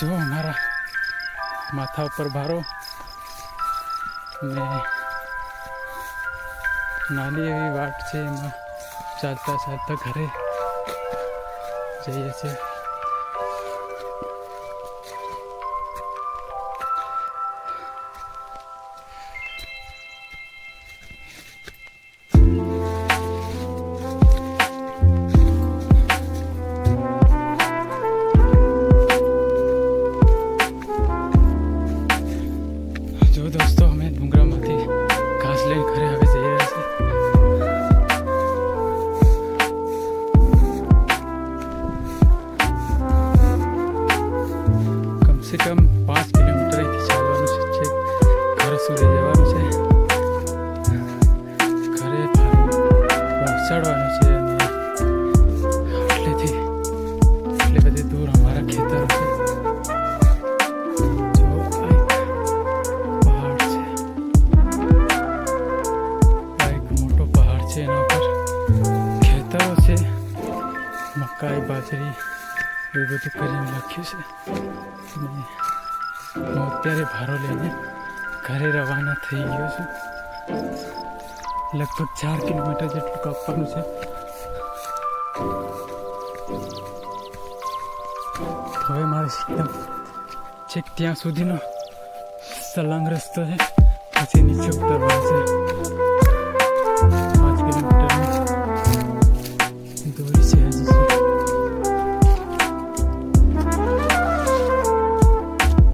જો અમારા માથા ઉપર ભારો ને નાની એવી વાટ છે, એમાં ચાલતા ચાલતા ઘરે જઈએ છીએ. જો દોસ્તો, અમે ડુંગરામાંથી ઘાસ લઈને ઘરે હવે જઈ રહ્યા છીએ. કમસે કમ 5 કિલોમીટર અહીંથી ચાલવાનું છે, ઘર સુધી જવાનું છે. ઘરે પહોંચાડવાનું છે અને એટલે બધી દૂર અમારા ખેતરો છે. એના ઉપર ખેતરો છે, મકાઈ બાજરી એવું બધું કરીને લખ્યું છે. હું અત્યારે ભારો લઈને ઘરે રવાના થઈ ગયો છું. લગભગ 4 કિલોમીટર જેટલું કાપવાનું છે. હવે મારે છેક ત્યાં સુધીનો સળંગ રસ્તો છે, પછી નીચે ઉતરવાનું છે. 5 કિલોમીટર